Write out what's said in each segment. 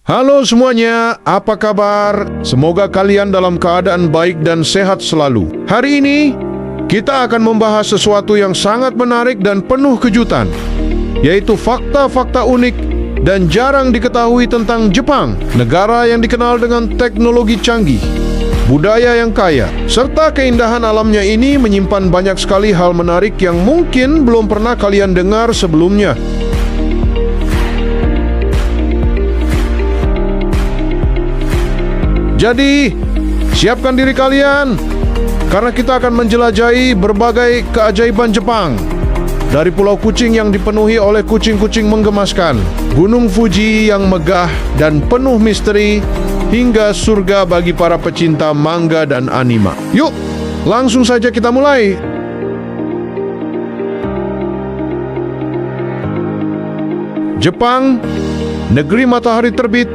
Halo semuanya, apa kabar? Semoga kalian dalam keadaan baik dan sehat selalu. Hari ini, kita akan membahas sesuatu yang sangat menarik dan penuh kejutan, yaitu fakta-fakta unik dan jarang diketahui tentang Jepang, negara yang dikenal dengan teknologi canggih, budaya yang kaya, serta keindahan alamnya ini menyimpan banyak sekali hal menarik yang mungkin belum pernah kalian dengar sebelumnya. Jadi, siapkan diri kalian, karena kita akan menjelajahi berbagai keajaiban Jepang. Dari Pulau Kucing yang dipenuhi oleh kucing-kucing menggemaskan, Gunung Fuji yang megah dan penuh misteri, hingga surga bagi para pecinta manga dan anime. Yuk, langsung saja kita mulai. Jepang, negeri matahari terbit,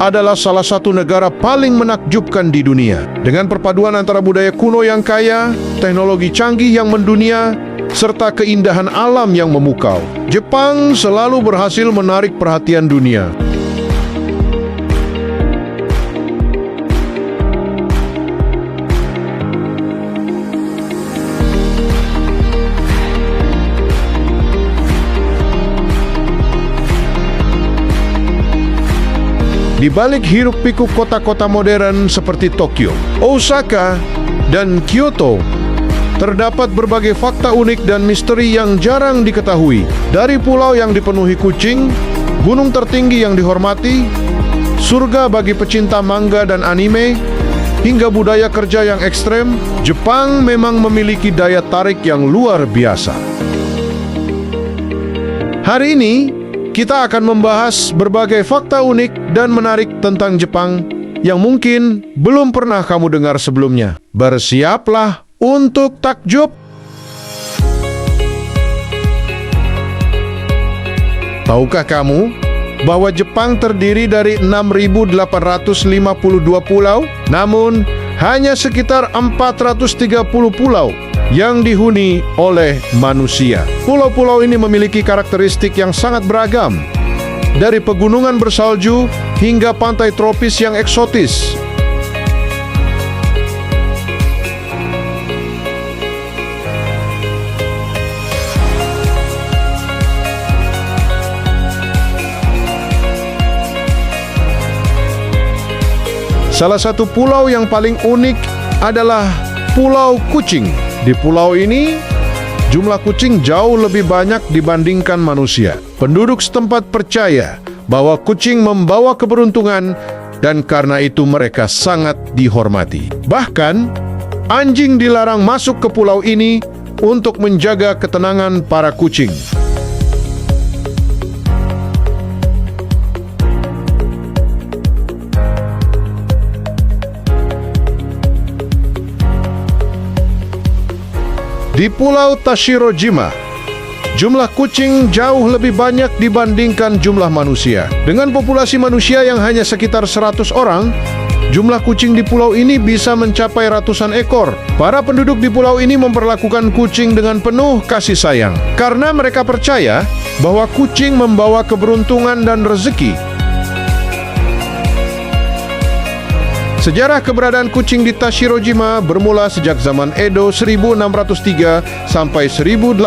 adalah salah satu negara paling menakjubkan di dunia. Dengan perpaduan antara budaya kuno yang kaya, teknologi canggih yang mendunia, serta keindahan alam yang memukau, Jepang selalu berhasil menarik perhatian dunia. Di balik hiruk-pikuk kota-kota modern seperti Tokyo, Osaka, dan Kyoto, terdapat berbagai fakta unik dan misteri yang jarang diketahui. Dari pulau yang dipenuhi kucing, gunung tertinggi yang dihormati, surga bagi pecinta manga dan anime, hingga budaya kerja yang ekstrem, Jepang memang memiliki daya tarik yang luar biasa. Hari ini, kita akan membahas berbagai fakta unik dan menarik tentang Jepang yang mungkin belum pernah kamu dengar sebelumnya. Bersiaplah untuk takjub. Tahukah kamu bahwa Jepang terdiri dari 6.852 pulau, namun hanya sekitar 430 pulau yang dihuni oleh manusia. Pulau-pulau ini memiliki karakteristik yang sangat beragam, dari pegunungan bersalju hingga pantai tropis yang eksotis. Salah satu pulau yang paling unik adalah Pulau Kucing. Di pulau ini, jumlah kucing jauh lebih banyak dibandingkan manusia. Penduduk setempat percaya bahwa kucing membawa keberuntungan dan karena itu mereka sangat dihormati. Bahkan, anjing dilarang masuk ke pulau ini untuk menjaga ketenangan para kucing. Di Pulau Tashirojima, jumlah kucing jauh lebih banyak dibandingkan jumlah manusia. Dengan populasi manusia yang hanya sekitar 100 orang, jumlah kucing di pulau ini bisa mencapai ratusan ekor. Para penduduk di pulau ini memperlakukan kucing dengan penuh kasih sayang, karena mereka percaya bahwa kucing membawa keberuntungan dan rezeki. Sejarah keberadaan kucing di Tashirojima bermula sejak zaman Edo 1603 sampai 1868.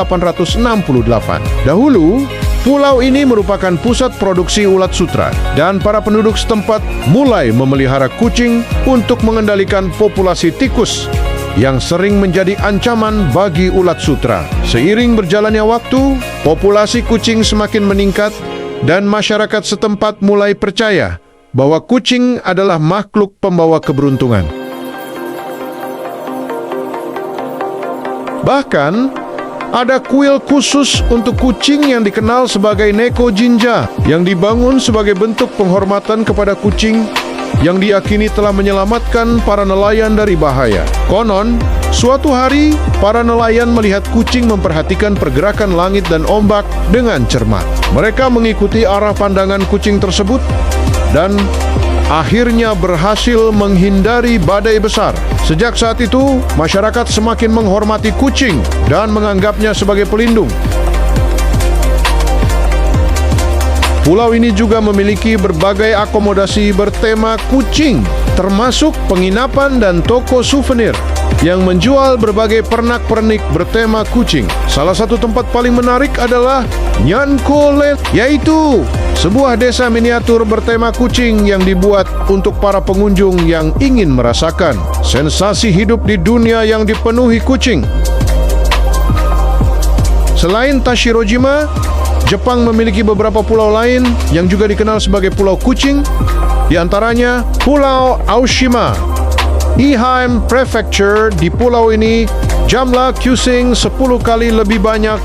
Dahulu, pulau ini merupakan pusat produksi ulat sutra, dan para penduduk setempat mulai memelihara kucing untuk mengendalikan populasi tikus yang sering menjadi ancaman bagi ulat sutra. Seiring berjalannya waktu, populasi kucing semakin meningkat dan masyarakat setempat mulai percaya bahwa kucing adalah makhluk pembawa keberuntungan. Bahkan, ada kuil khusus untuk kucing yang dikenal sebagai Neko Jinja, yang dibangun sebagai bentuk penghormatan kepada kucing yang diyakini telah menyelamatkan para nelayan dari bahaya. Konon, suatu hari, para nelayan melihat kucing memperhatikan pergerakan langit dan ombak dengan cermat. Mereka mengikuti arah pandangan kucing tersebut dan akhirnya berhasil menghindari badai besar. Sejak saat itu, masyarakat semakin menghormati kucing dan menganggapnya sebagai pelindung. Pulau ini juga memiliki berbagai akomodasi bertema kucing, termasuk penginapan dan toko souvenir yang menjual berbagai pernak-pernik bertema kucing. Salah satu tempat paling menarik adalah Nyankolet, yaitu sebuah desa miniatur bertema kucing yang dibuat untuk para pengunjung yang ingin merasakan sensasi hidup di dunia yang dipenuhi kucing. Selain Tashirojima, Jepang memiliki beberapa pulau lain yang juga dikenal sebagai pulau kucing, di antaranya Pulau Aoshima. Ehime Prefecture. Di pulau ini jumlah kucing 10 kali lebih banyak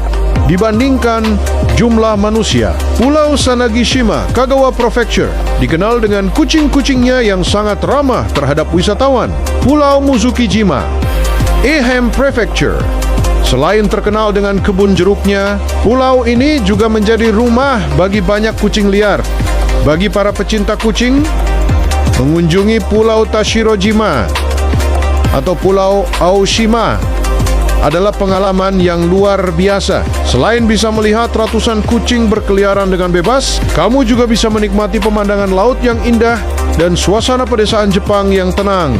dibandingkan jumlah manusia. Pulau Sanagishima, Kagawa Prefecture, dikenal dengan kucing-kucingnya yang sangat ramah terhadap wisatawan. Pulau Muzukijima, Ehime Prefecture. Selain terkenal dengan kebun jeruknya, pulau ini juga menjadi rumah bagi banyak kucing liar. Bagi para pecinta kucing, mengunjungi Pulau Tashirojima atau Pulau Aoshima adalah pengalaman yang luar biasa. Selain bisa melihat ratusan kucing berkeliaran dengan bebas, kamu juga bisa menikmati pemandangan laut yang indah dan suasana pedesaan Jepang yang tenang.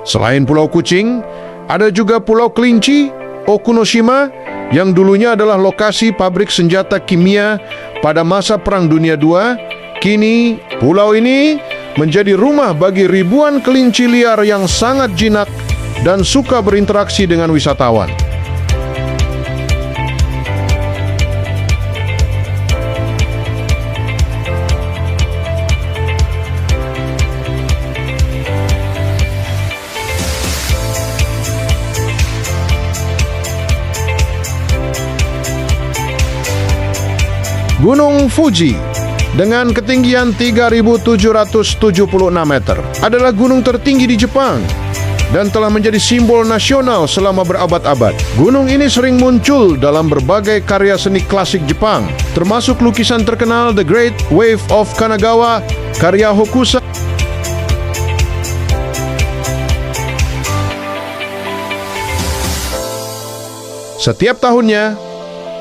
Selain Pulau Kucing, ada juga Pulau Kelinci, Okunoshima, yang dulunya adalah lokasi pabrik senjata kimia pada masa Perang Dunia II. Kini, pulau ini menjadi rumah bagi ribuan kelinci liar yang sangat jinak dan suka berinteraksi dengan wisatawan. Gunung Fuji dengan ketinggian 3.776 meter adalah gunung tertinggi di Jepang dan telah menjadi simbol nasional selama berabad-abad. Gunung ini sering muncul dalam berbagai karya seni klasik Jepang, termasuk lukisan terkenal The Great Wave of Kanagawa karya Hokusai. Setiap tahunnya,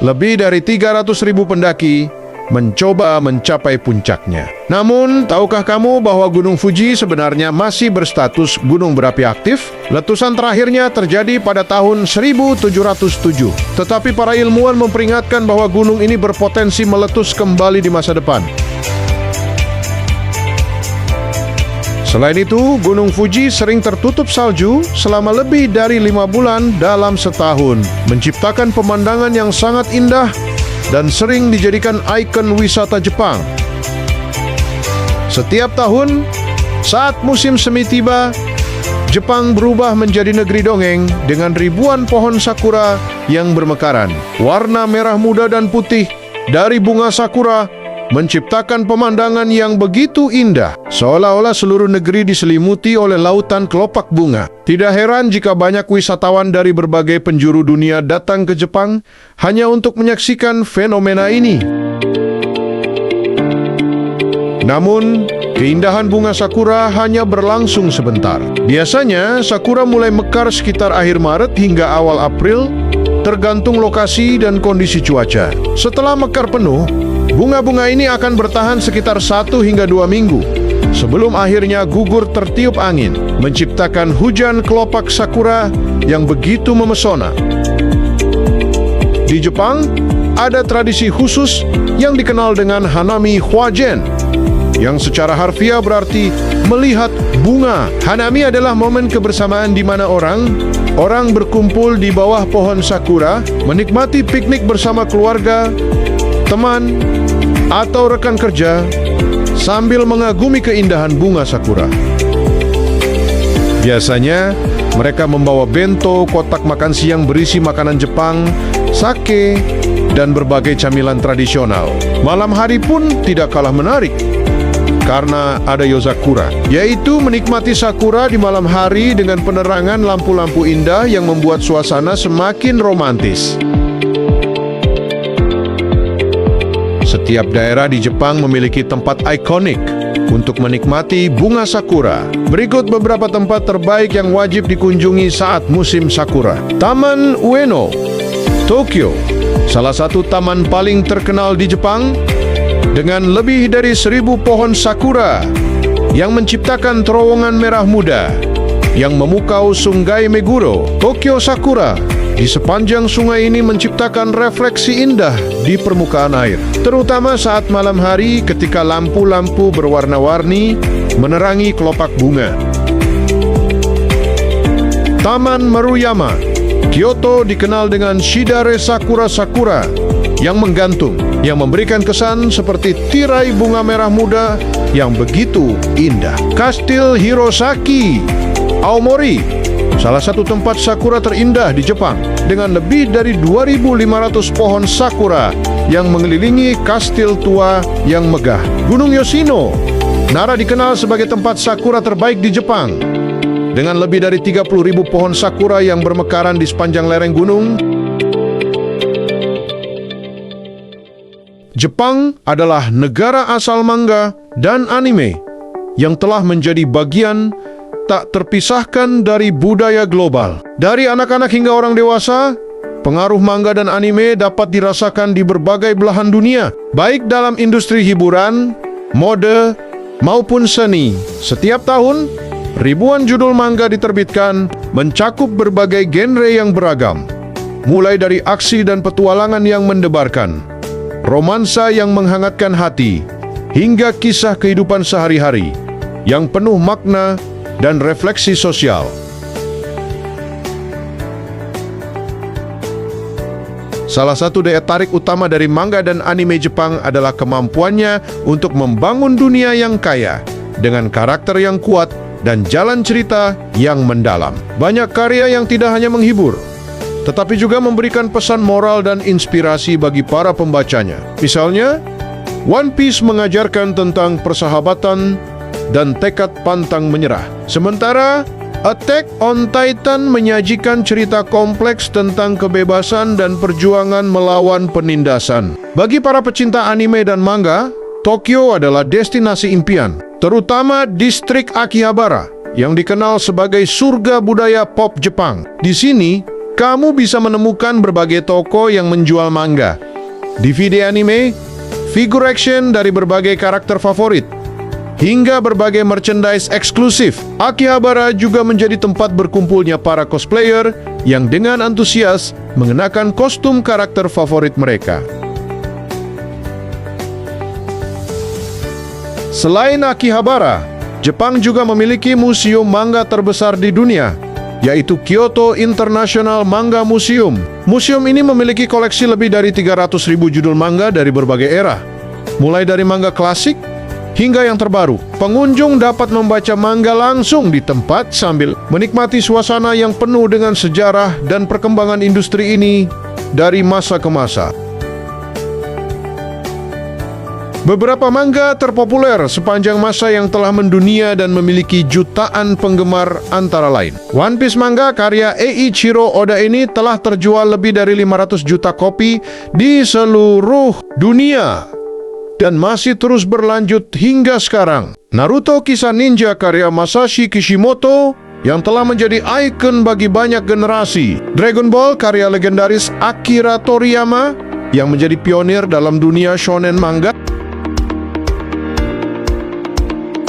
lebih dari 300.000 pendaki mencoba mencapai puncaknya. Namun, tahukah kamu bahwa Gunung Fuji sebenarnya masih berstatus gunung berapi aktif? Letusan terakhirnya terjadi pada tahun 1707. Tetapi para ilmuwan memperingatkan bahwa gunung ini berpotensi meletus kembali di masa depan. Selain itu, Gunung Fuji sering tertutup salju selama lebih dari 5 bulan dalam setahun, menciptakan pemandangan yang sangat indah dan sering dijadikan ikon wisata Jepang. Setiap tahun, saat musim semi tiba, Jepang berubah menjadi negeri dongeng dengan ribuan pohon sakura yang bermekaran. Warna merah muda dan putih dari bunga sakura menciptakan pemandangan yang begitu indah, seolah-olah seluruh negeri diselimuti oleh lautan kelopak bunga. Tidak heran jika banyak wisatawan dari berbagai penjuru dunia datang ke Jepang hanya untuk menyaksikan fenomena ini. Namun, keindahan bunga sakura hanya berlangsung sebentar. Biasanya, sakura mulai mekar sekitar akhir Maret hingga awal April, tergantung lokasi dan kondisi cuaca. Setelah mekar penuh, bunga-bunga ini akan bertahan sekitar 1 hingga 2 minggu sebelum akhirnya gugur tertiup angin, menciptakan hujan kelopak sakura yang begitu memesona. Di Jepang, ada tradisi khusus yang dikenal dengan Hanami Hwajen, yang secara harfiah berarti melihat bunga. Hanami adalah momen kebersamaan di mana orang berkumpul di bawah pohon sakura, menikmati piknik bersama keluarga, teman, atau rekan kerja sambil mengagumi keindahan bunga sakura. Biasanya, mereka membawa bento, kotak makan siang berisi makanan Jepang, sake, dan berbagai camilan tradisional. Malam hari pun tidak kalah menarik, karena ada yozakura, yaitu menikmati sakura di malam hari dengan penerangan lampu-lampu indah yang membuat suasana semakin romantis. Setiap daerah di Jepang memiliki tempat ikonik untuk menikmati bunga sakura. Berikut beberapa tempat terbaik yang wajib dikunjungi saat musim sakura. Taman Ueno, Tokyo, salah satu taman paling terkenal di Jepang dengan lebih dari 1.000 pohon sakura yang menciptakan terowongan merah muda yang memukau Sungai Meguro. Tokyo Sakura di sepanjang sungai ini menciptakan refleksi indah di permukaan air, terutama saat malam hari ketika lampu-lampu berwarna-warni menerangi kelopak bunga. Taman Maruyama, Kyoto dikenal dengan Shidare Sakura yang menggantung, yang memberikan kesan seperti tirai bunga merah muda yang begitu indah. Kastil Hirosaki, Aomori, salah satu tempat sakura terindah di Jepang dengan lebih dari 2.500 pohon sakura yang mengelilingi kastil tua yang megah. Gunung Yoshino, Nara dikenal sebagai tempat sakura terbaik di Jepang dengan lebih dari 30.000 pohon sakura yang bermekaran di sepanjang lereng gunung. Jepang adalah negara asal manga dan anime yang telah menjadi bagian tak terpisahkan dari budaya global. Dari anak-anak hingga orang dewasa, pengaruh manga dan anime dapat dirasakan di berbagai belahan dunia, baik dalam industri hiburan, mode, maupun seni. Setiap tahun, ribuan judul manga diterbitkan, mencakup berbagai genre yang beragam, mulai dari aksi dan petualangan yang mendebarkan, romansa yang menghangatkan hati, hingga kisah kehidupan sehari-hari yang penuh makna dan refleksi sosial. Salah satu daya tarik utama dari manga dan anime Jepang adalah kemampuannya untuk membangun dunia yang kaya dengan karakter yang kuat dan jalan cerita yang mendalam. Banyak karya yang tidak hanya menghibur, tetapi juga memberikan pesan moral dan inspirasi bagi para pembacanya. Misalnya, One Piece mengajarkan tentang persahabatan dan tekad pantang menyerah. Sementara Attack on Titan menyajikan cerita kompleks tentang kebebasan dan perjuangan melawan penindasan. Bagi para pecinta anime dan manga, Tokyo adalah destinasi impian, terutama distrik Akihabara yang dikenal sebagai surga budaya pop Jepang. Di sini, kamu bisa menemukan berbagai toko yang menjual manga, DVD anime, figur action dari berbagai karakter favorit, hingga berbagai merchandise eksklusif. Akihabara juga menjadi tempat berkumpulnya para cosplayer yang dengan antusias mengenakan kostum karakter favorit mereka. Selain Akihabara, Jepang juga memiliki museum manga terbesar di dunia, yaitu Kyoto International Manga Museum. Museum ini memiliki koleksi lebih dari 300.000 judul manga dari berbagai era, mulai dari manga klasik hingga yang terbaru. Pengunjung dapat membaca manga langsung di tempat sambil menikmati suasana yang penuh dengan sejarah dan perkembangan industri ini dari masa ke masa. Beberapa manga terpopuler sepanjang masa yang telah mendunia dan memiliki jutaan penggemar antara lain. One Piece manga karya Eiichiro Oda ini telah terjual lebih dari 500 juta kopi di seluruh dunia dan masih terus berlanjut hingga sekarang. Naruto Kisah Ninja karya Masashi Kishimoto yang telah menjadi ikon bagi banyak generasi. Dragon Ball karya legendaris Akira Toriyama yang menjadi pionir dalam dunia shonen manga.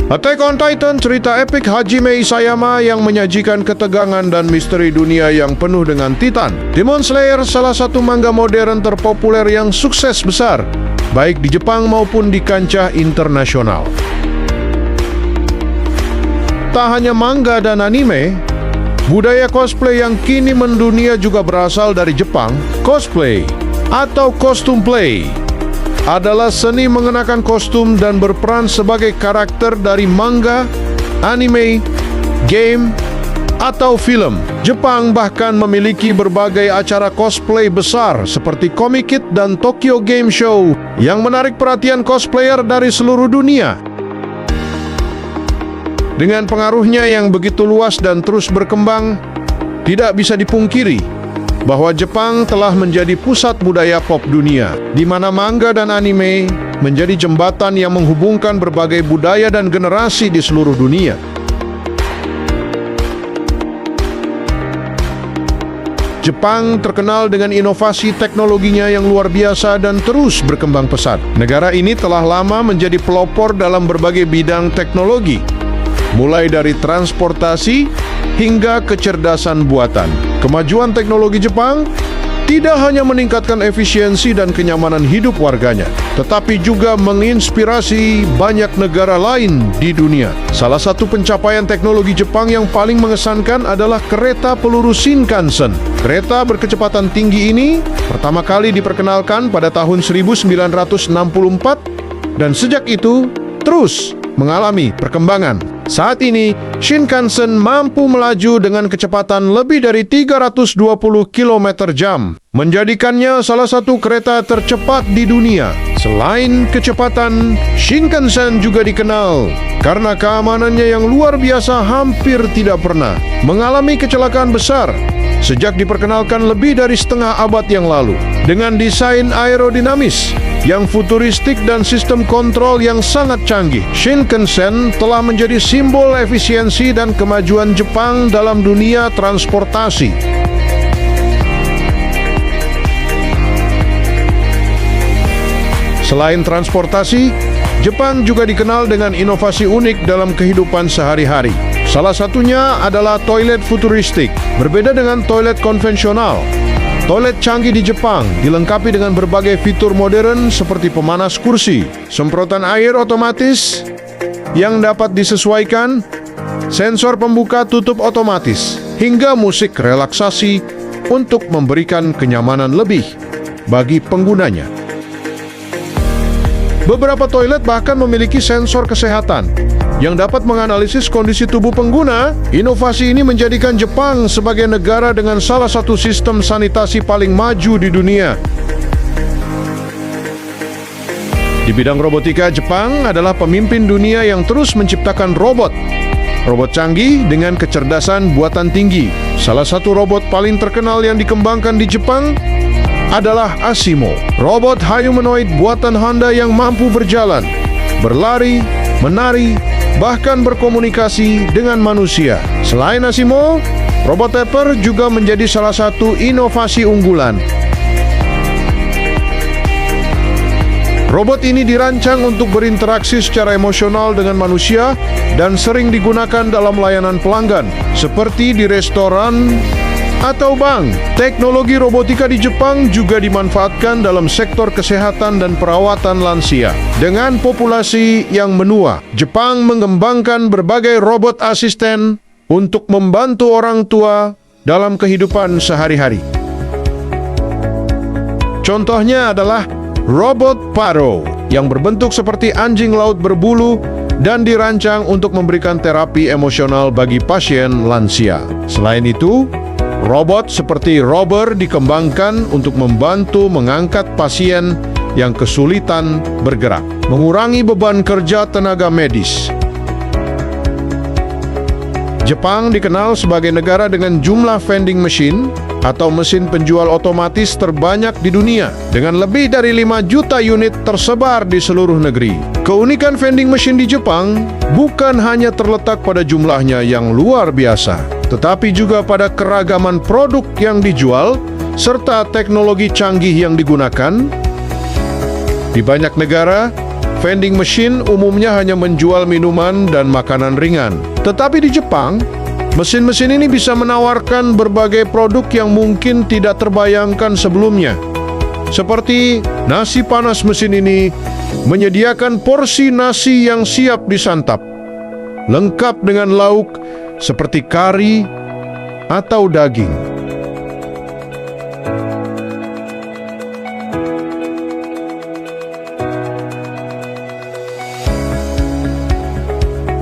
Attack on Titan, cerita epik Hajime Isayama yang menyajikan ketegangan dan misteri dunia yang penuh dengan Titan. Demon Slayer, salah satu manga modern terpopuler yang sukses besar, baik di Jepang maupun di kancah internasional. Tak hanya manga dan anime, budaya cosplay yang kini mendunia juga berasal dari Jepang. Cosplay atau costume play adalah seni mengenakan kostum dan berperan sebagai karakter dari manga, anime, game, atau film. Jepang bahkan memiliki berbagai acara cosplay besar seperti Comic Con dan Tokyo Game Show yang menarik perhatian cosplayer dari seluruh dunia. Dengan pengaruhnya yang begitu luas dan terus berkembang, tidak bisa dipungkiri bahwa Jepang telah menjadi pusat budaya pop dunia, di mana manga dan anime menjadi jembatan yang menghubungkan berbagai budaya dan generasi di seluruh dunia. Jepang terkenal dengan inovasi teknologinya yang luar biasa dan terus berkembang pesat. Negara ini telah lama menjadi pelopor dalam berbagai bidang teknologi, mulai dari transportasi hingga kecerdasan buatan. Kemajuan teknologi Jepang tidak hanya meningkatkan efisiensi dan kenyamanan hidup warganya, tetapi juga menginspirasi banyak negara lain di dunia. Salah satu pencapaian teknologi Jepang yang paling mengesankan adalah kereta peluru Shinkansen. Kereta berkecepatan tinggi ini pertama kali diperkenalkan pada tahun 1964 dan sejak itu terus mengalami perkembangan. Saat ini, Shinkansen mampu melaju dengan kecepatan lebih dari 320 km/jam, menjadikannya salah satu kereta tercepat di dunia. Selain kecepatan, Shinkansen juga dikenal karena keamanannya yang luar biasa, hampir tidak pernah mengalami kecelakaan besar sejak diperkenalkan lebih dari setengah abad yang lalu. Dengan desain aerodinamis yang futuristik dan sistem kontrol yang sangat canggih, Shinkansen telah menjadi simbol efisiensi dan kemajuan Jepang dalam dunia transportasi. Selain transportasi, Jepang juga dikenal dengan inovasi unik dalam kehidupan sehari-hari. Salah satunya adalah toilet futuristik. Berbeda dengan toilet konvensional, toilet canggih di Jepang dilengkapi dengan berbagai fitur modern seperti pemanas kursi, semprotan air otomatis yang dapat disesuaikan, sensor pembuka tutup otomatis, hingga musik relaksasi untuk memberikan kenyamanan lebih bagi penggunanya. Beberapa toilet bahkan memiliki sensor kesehatan yang dapat menganalisis kondisi tubuh pengguna. Inovasi ini menjadikan Jepang sebagai negara dengan salah satu sistem sanitasi paling maju di dunia. Di bidang robotika, Jepang adalah pemimpin dunia yang terus menciptakan robot canggih dengan kecerdasan buatan tinggi. Salah satu robot paling terkenal yang dikembangkan di Jepang adalah Asimo, robot humanoid buatan Honda yang mampu berjalan, berlari, menari, bahkan berkomunikasi dengan manusia. Selain Asimo, robot Pepper juga menjadi salah satu inovasi unggulan. Robot ini dirancang untuk berinteraksi secara emosional dengan manusia dan sering digunakan dalam layanan pelanggan, seperti di restoran atau bank. Teknologi robotika di Jepang juga dimanfaatkan dalam sektor kesehatan dan perawatan lansia. Dengan populasi yang menua, Jepang mengembangkan berbagai robot asisten untuk membantu orang tua dalam kehidupan sehari-hari. Contohnya adalah robot Paro yang berbentuk seperti anjing laut berbulu dan dirancang untuk memberikan terapi emosional bagi pasien lansia. Selain itu, robot seperti Rover dikembangkan untuk membantu mengangkat pasien yang kesulitan bergerak, mengurangi beban kerja tenaga medis. Jepang dikenal sebagai negara dengan jumlah vending machine atau mesin penjual otomatis terbanyak di dunia, dengan lebih dari 5 juta unit tersebar di seluruh negeri. Keunikan vending machine di Jepang bukan hanya terletak pada jumlahnya yang luar biasa, tetapi juga pada keragaman produk yang dijual serta teknologi canggih yang digunakan. Di banyak negara, vending machine umumnya hanya menjual minuman dan makanan ringan. Tetapi di Jepang, mesin-mesin ini bisa menawarkan berbagai produk yang mungkin tidak terbayangkan sebelumnya. Seperti nasi panas, mesin ini menyediakan porsi nasi yang siap disantap, lengkap dengan lauk seperti kari atau daging.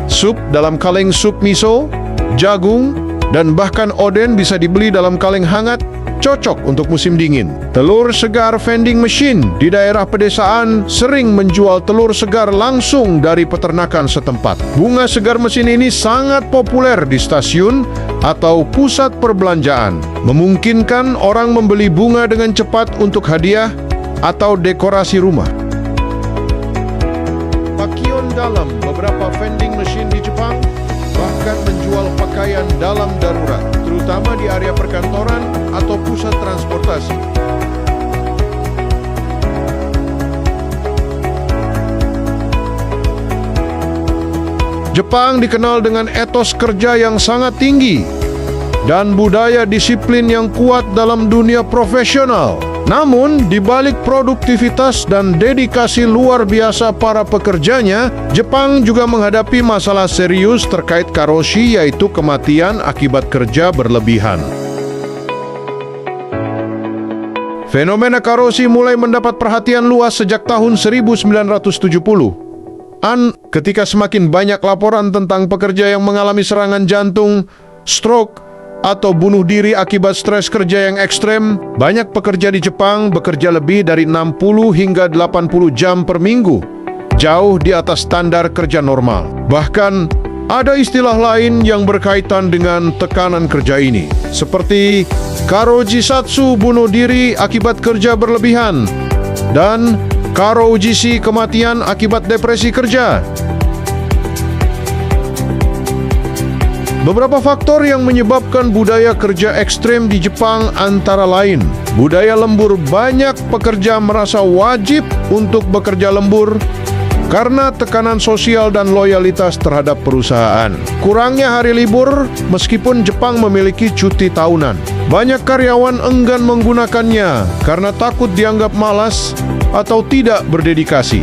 Sup dalam kaleng sup miso, jagung, dan bahkan oden bisa dibeli dalam kaleng hangat, cocok untuk musim dingin. Telur segar vending machine di daerah pedesaan sering menjual telur segar langsung dari peternakan setempat. Bunga segar mesin ini sangat populer di stasiun atau pusat perbelanjaan, memungkinkan orang membeli bunga dengan cepat untuk hadiah atau dekorasi rumah. Pakion dalam beberapa vending machine di Jepang bahkan menjual pakaian dalam darurat, terutama di area perkantoran atau pusat transportasi. Jepang dikenal dengan etos kerja yang sangat tinggi dan budaya disiplin yang kuat dalam dunia profesional. Namun, di balik produktivitas dan dedikasi luar biasa para pekerjanya, Jepang juga menghadapi masalah serius terkait karoshi, yaitu kematian akibat kerja berlebihan. Fenomena karoshi mulai mendapat perhatian luas sejak tahun 1970. Ketika semakin banyak laporan tentang pekerja yang mengalami serangan jantung, stroke, atau bunuh diri akibat stres kerja yang ekstrem, banyak pekerja di Jepang bekerja lebih dari 60 hingga 80 jam per minggu, jauh di atas standar kerja normal. Bahkan, ada istilah lain yang berkaitan dengan tekanan kerja ini, seperti karojisatsu bunuh diri akibat kerja berlebihan, dan karoujisi kematian akibat depresi kerja. Beberapa faktor yang menyebabkan budaya kerja ekstrem di Jepang antara lain, budaya lembur. Banyak pekerja merasa wajib untuk bekerja lembur karena tekanan sosial dan loyalitas terhadap perusahaan. Kurangnya hari libur meskipun Jepang memiliki cuti tahunan. Banyak karyawan enggan menggunakannya karena takut dianggap malas atau tidak berdedikasi.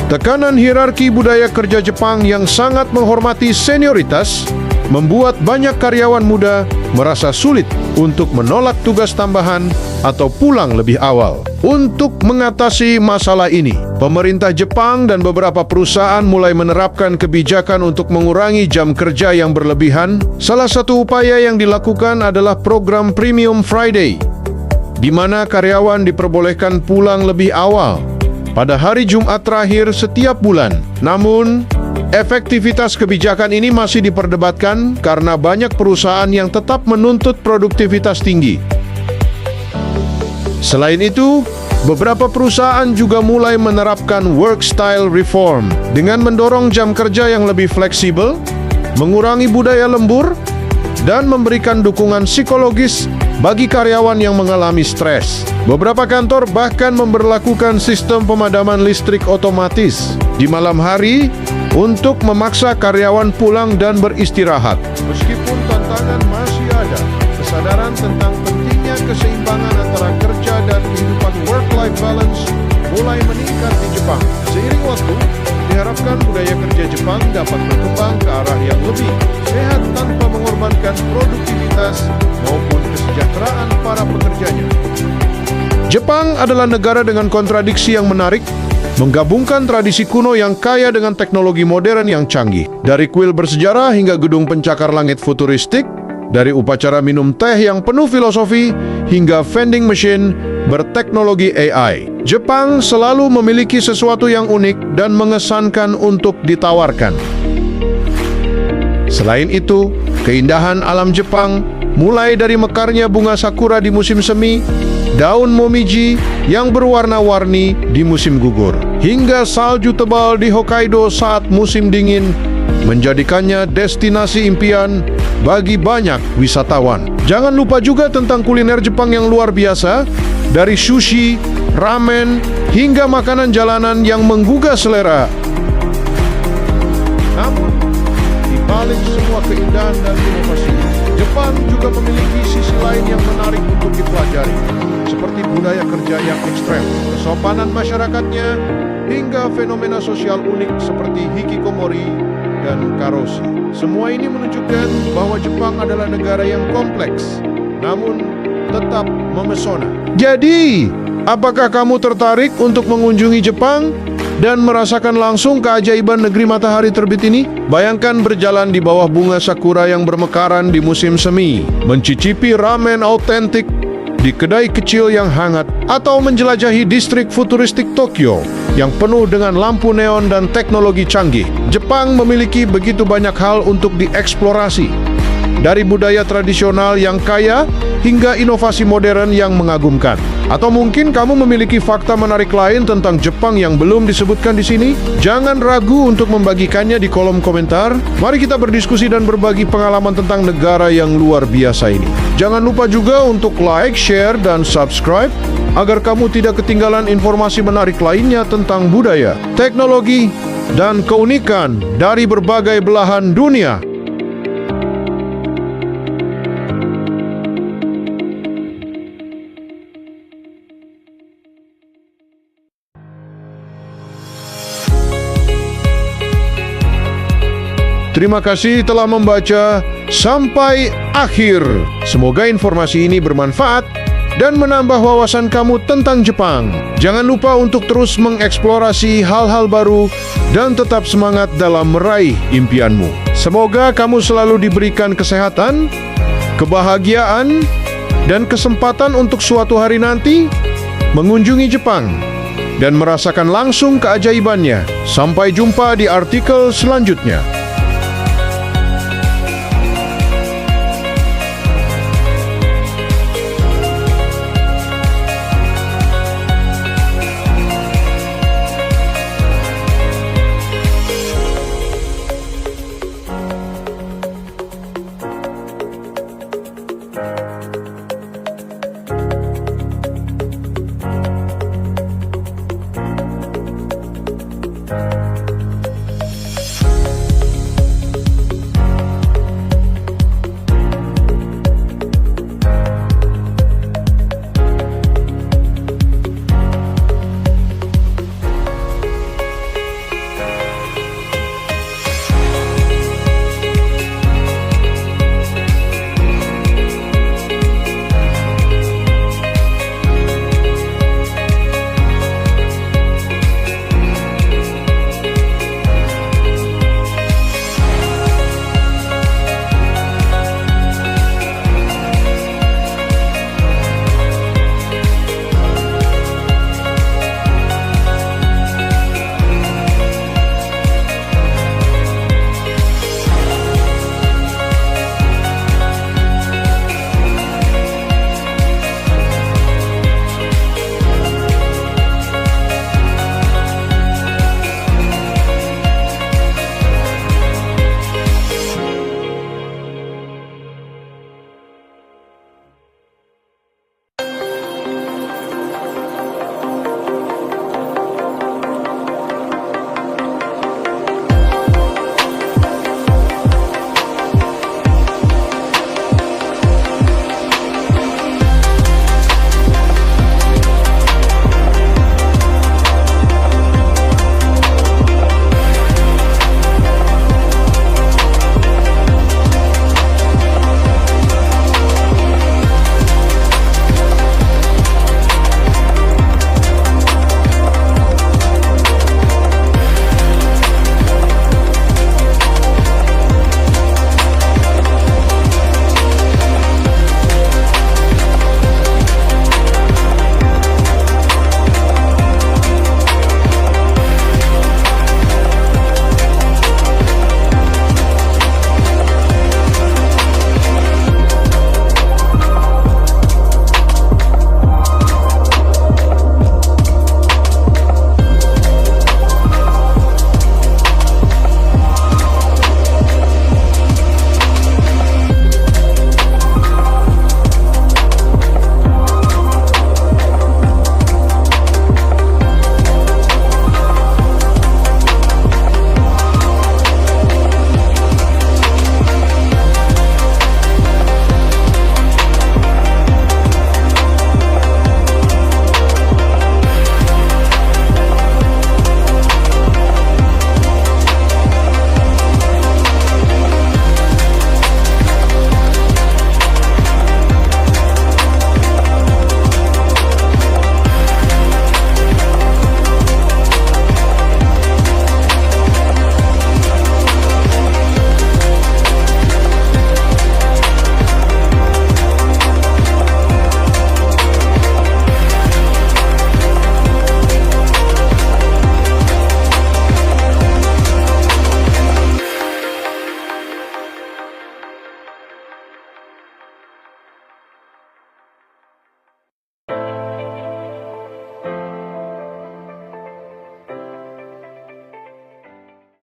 Tekanan hierarki budaya kerja Jepang yang sangat menghormati senioritas membuat banyak karyawan muda merasa sulit untuk menolak tugas tambahan atau pulang lebih awal. Untuk mengatasi masalah ini, pemerintah Jepang dan beberapa perusahaan mulai menerapkan kebijakan untuk mengurangi jam kerja yang berlebihan. Salah satu upaya yang dilakukan adalah program Premium Friday, di mana karyawan diperbolehkan pulang lebih awal pada hari Jumat terakhir setiap bulan. Namun, efektivitas kebijakan ini masih diperdebatkan karena banyak perusahaan yang tetap menuntut produktivitas tinggi. Selain itu, beberapa perusahaan juga mulai menerapkan work style reform dengan mendorong jam kerja yang lebih fleksibel, mengurangi budaya lembur, dan memberikan dukungan psikologis bagi karyawan yang mengalami stres. Beberapa kantor bahkan memberlakukan sistem pemadaman listrik otomatis di malam hari untuk memaksa karyawan pulang dan beristirahat. Meskipun tantangan masih ada, kesadaran tentang pentingnya keseimbangan antara kerja dan kehidupan work-life balance mulai meningkat di Jepang. Seiring waktu, diharapkan budaya kerja Jepang dapat berkembang ke arah yang lebih sehat tanpa mengorbankan produktivitas maupun kesejahteraan para pekerjanya. Jepang adalah negara dengan kontradiksi yang menarik, menggabungkan tradisi kuno yang kaya dengan teknologi modern yang canggih. Dari kuil bersejarah hingga gedung pencakar langit futuristik, dari upacara minum teh yang penuh filosofi hingga vending machine berteknologi AI. Jepang selalu memiliki sesuatu yang unik dan mengesankan untuk ditawarkan. Selain itu, keindahan alam Jepang, mulai dari mekarnya bunga sakura di musim semi, daun momiji yang berwarna-warni di musim gugur, hingga salju tebal di Hokkaido saat musim dingin, menjadikannya destinasi impian bagi banyak wisatawan. Jangan lupa juga tentang kuliner Jepang yang luar biasa, dari sushi, ramen, hingga makanan jalanan yang menggugah selera. Namun, di balik semua keindahan dan inovasi, Jepang juga memiliki sisi lain yang menarik untuk dipelajari, seperti budaya kerja yang ekstrem, kesopanan masyarakatnya, hingga fenomena sosial unik seperti hikikomori dan karoshi. Semua ini menunjukkan bahwa Jepang adalah negara yang kompleks, namun tetap memesona. Jadi, apakah kamu tertarik untuk mengunjungi Jepang dan merasakan langsung keajaiban negeri matahari terbit ini? Bayangkan berjalan di bawah bunga sakura yang bermekaran di musim semi, mencicipi ramen autentik di kedai kecil yang hangat, atau menjelajahi distrik futuristik Tokyo yang penuh dengan lampu neon dan teknologi canggih. Jepang memiliki begitu banyak hal untuk dieksplorasi, dari budaya tradisional yang kaya hingga inovasi modern yang mengagumkan. Atau mungkin kamu memiliki fakta menarik lain tentang Jepang yang belum disebutkan di sini? Jangan ragu untuk membagikannya di kolom komentar. Mari kita berdiskusi dan berbagi pengalaman tentang negara yang luar biasa ini. Jangan lupa juga untuk like, share, dan subscribe agar kamu tidak ketinggalan informasi menarik lainnya tentang budaya, teknologi, dan keunikan dari berbagai belahan dunia. Terima kasih telah membaca sampai akhir. Semoga informasi ini bermanfaat dan menambah wawasan kamu tentang Jepang. Jangan lupa untuk terus mengeksplorasi hal-hal baru dan tetap semangat dalam meraih impianmu. Semoga kamu selalu diberikan kesehatan, kebahagiaan, dan kesempatan untuk suatu hari nanti mengunjungi Jepang dan merasakan langsung keajaibannya. Sampai jumpa di artikel selanjutnya.